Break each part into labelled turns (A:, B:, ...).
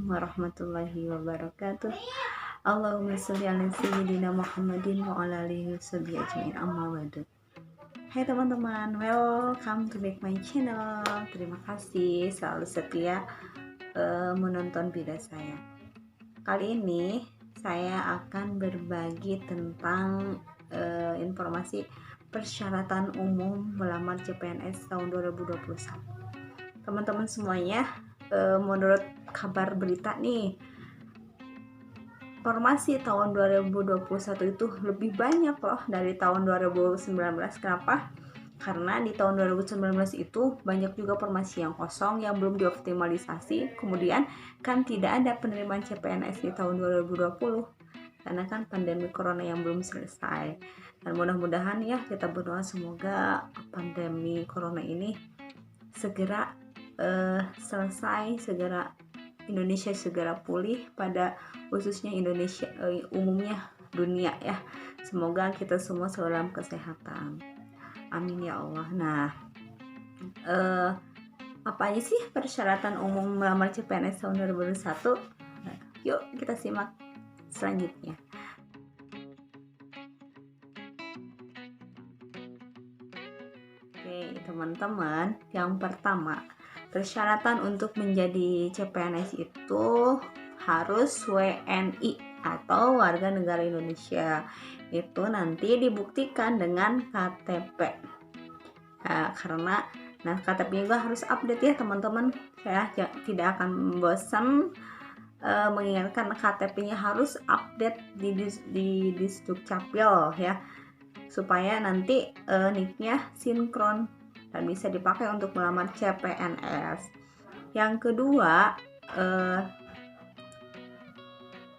A: warahmatullahi wabarakatuh. Allahumma sholli ala sayyidina Muhammadin wa ala alihi washabihi ajmain, amma ba'du. Hai teman-teman, welcome to back my channel. Terima kasih selalu setia menonton video saya. Kali ini saya akan berbagi tentang informasi persyaratan umum melamar CPNS tahun 2021. Teman-teman semuanya, menurut kabar berita nih, formasi tahun 2021 itu lebih banyak loh dari tahun 2019. Kenapa? Karena di tahun 2019 itu banyak juga formasi yang kosong yang belum dioptimalisasi. Kemudian kan tidak ada penerimaan CPNS di tahun 2020 karena kan pandemi corona yang belum selesai. Dan mudah-mudahan ya, kita berdoa semoga pandemi corona ini segera selesai, segera Indonesia segera pulih, pada khususnya Indonesia, umumnya dunia ya. Semoga kita semua selalu dalam kesehatan. Amin ya Allah. Nah, apa aja sih persyaratan umum melamar CPNS tahun 2021? Nah, yuk kita simak selanjutnya. Oke, teman-teman, yang pertama, persyaratan untuk menjadi CPNS itu harus WNI atau warga negara Indonesia. Itu nanti dibuktikan dengan KTP. Nah, karena KTP juga harus update ya teman-teman. Saya tidak akan bosan mengingatkan KTP-nya harus update di Disdukcapil ya, supaya nanti nicknya sinkron dan bisa dipakai untuk melamar CPNS. Yang kedua,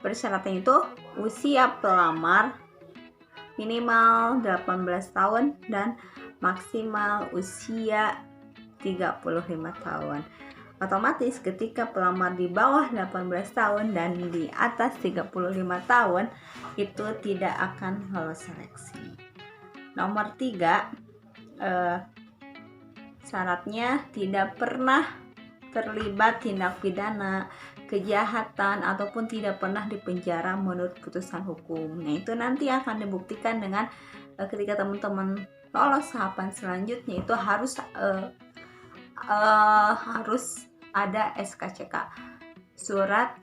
A: persyaratannya itu usia pelamar minimal 18 tahun dan maksimal usia 35 tahun. Otomatis ketika pelamar di bawah 18 tahun dan di atas 35 tahun itu tidak akan lolos seleksi. Nomor 3, syaratnya tidak pernah terlibat tindak pidana, kejahatan, ataupun tidak pernah dipenjara menurut putusan hukum. Nah, itu nanti akan dibuktikan dengan ketika teman-teman lolos tahapan selanjutnya, itu harus ada SKCK, surat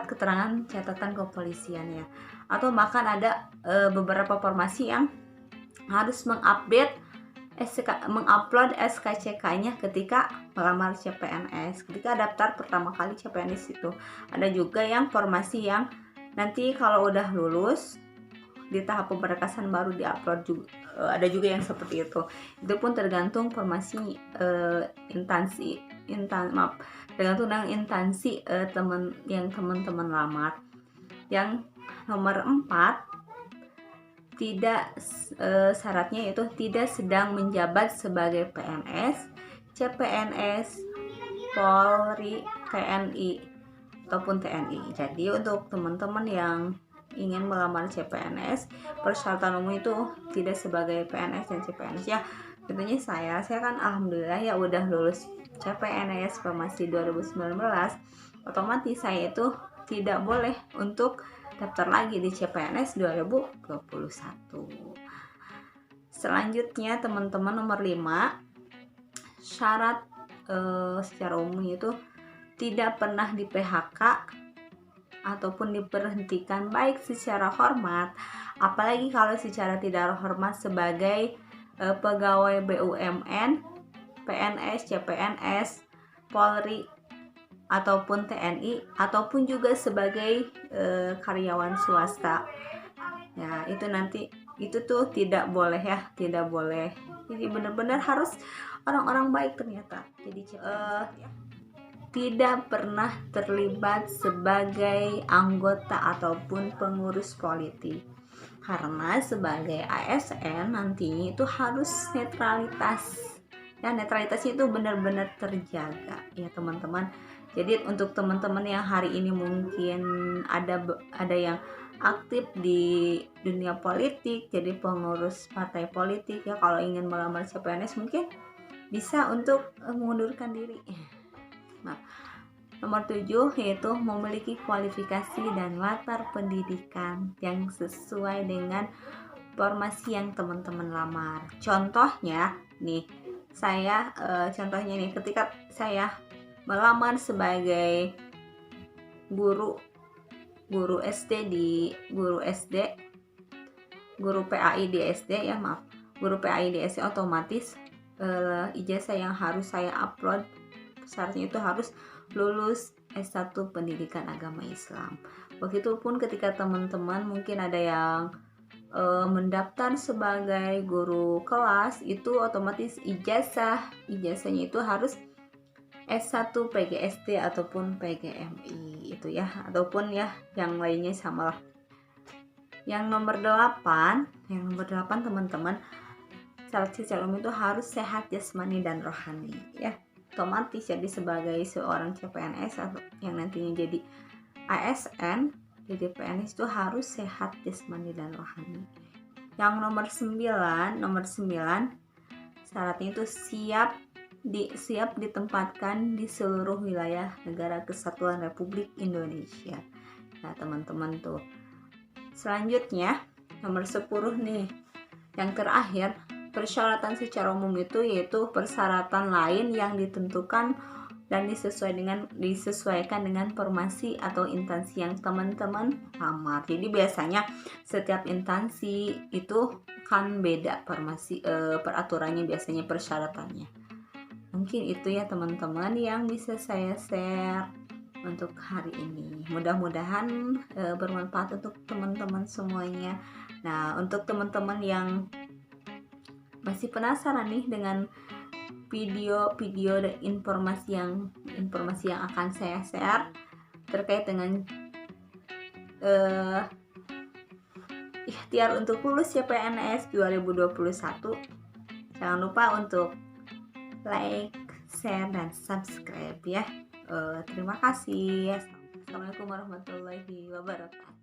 A: keterangan catatan kepolisian ya, atau bahkan ada beberapa formasi yang harus mengupload SKCK-nya ketika melamar CPNS, ketika daftar pertama kali CPNS itu. Ada juga yang formasi yang nanti kalau udah lulus di tahap pemberkasan baru diupload juga. Ada juga yang seperti itu. Itu pun tergantung formasi tergantung dengan instansi teman-teman lamar. Yang nomor 4, syaratnya itu tidak sedang menjabat sebagai PNS, CPNS, Polri, TNI ataupun TNI. Jadi untuk teman-teman yang ingin melamar CPNS, persyaratan umum itu tidak sebagai PNS dan CPNS ya. Tentunya saya kan alhamdulillah ya udah lulus CPNS formasi 2019. Otomatis saya itu tidak boleh untuk daftar lagi di CPNS 2021. Selanjutnya teman-teman, nomor 5, syarat secara umum itu tidak pernah di PHK ataupun diberhentikan baik secara hormat, apalagi kalau secara tidak hormat sebagai pegawai BUMN, PNS, CPNS, Polri ataupun TNI, ataupun juga sebagai karyawan swasta. Ya, itu nanti itu tuh tidak boleh ya, tidak boleh. Jadi benar-benar harus orang-orang baik ternyata. Jadi tidak pernah terlibat sebagai anggota ataupun pengurus politik. Karena sebagai ASN nantinya itu harus netralitas. Ya, netralitasnya itu benar-benar terjaga ya teman-teman. Jadi untuk teman-teman yang hari ini mungkin ada yang aktif di dunia politik, jadi pengurus partai politik ya, kalau ingin melamar CPNS mungkin bisa untuk mengundurkan diri. Nah, Nomor 7 yaitu memiliki kualifikasi dan latar pendidikan yang sesuai dengan formasi yang teman-teman lamar. Contohnya nih, contohnya nih, ketika saya melamar sebagai guru PAI di SD ya, guru PAI di SD, otomatis ijazah yang harus saya upload syaratnya itu harus lulus S1 Pendidikan Agama Islam. Begitupun ketika teman-teman mungkin ada yang mendaftar sebagai guru kelas, itu otomatis ijazahnya itu harus S1 PGSD ataupun PGMI itu ya, ataupun ya yang lainnya sama lah. Yang nomor 8 teman-teman, syarat calon itu harus sehat jasmani dan rohani ya. Otomatis jadi sebagai seorang CPNS atau yang nantinya jadi ASN, jadi PNS itu harus sehat jasmani dan rohani. Yang nomor 9 syaratnya itu siap ditempatkan di seluruh wilayah Negara Kesatuan Republik Indonesia. Nah teman-teman tuh, selanjutnya nomor 10 nih, yang terakhir, persyaratan secara umum itu yaitu persyaratan lain yang ditentukan dan disesuaikan dengan formasi atau instansi yang teman-teman lamar. Jadi biasanya setiap instansi itu kan beda peraturannya, biasanya persyaratannya. Mungkin itu ya teman-teman yang bisa saya share untuk hari ini. Mudah-mudahan bermanfaat untuk teman-teman semuanya. Nah, untuk teman-teman yang masih penasaran nih dengan video dan informasi yang akan saya share terkait dengan ikhtiar untuk lulus CPNS 2021, jangan lupa untuk like, share, dan subscribe ya. Terima kasih. Assalamualaikum warahmatullahi wabarakatuh.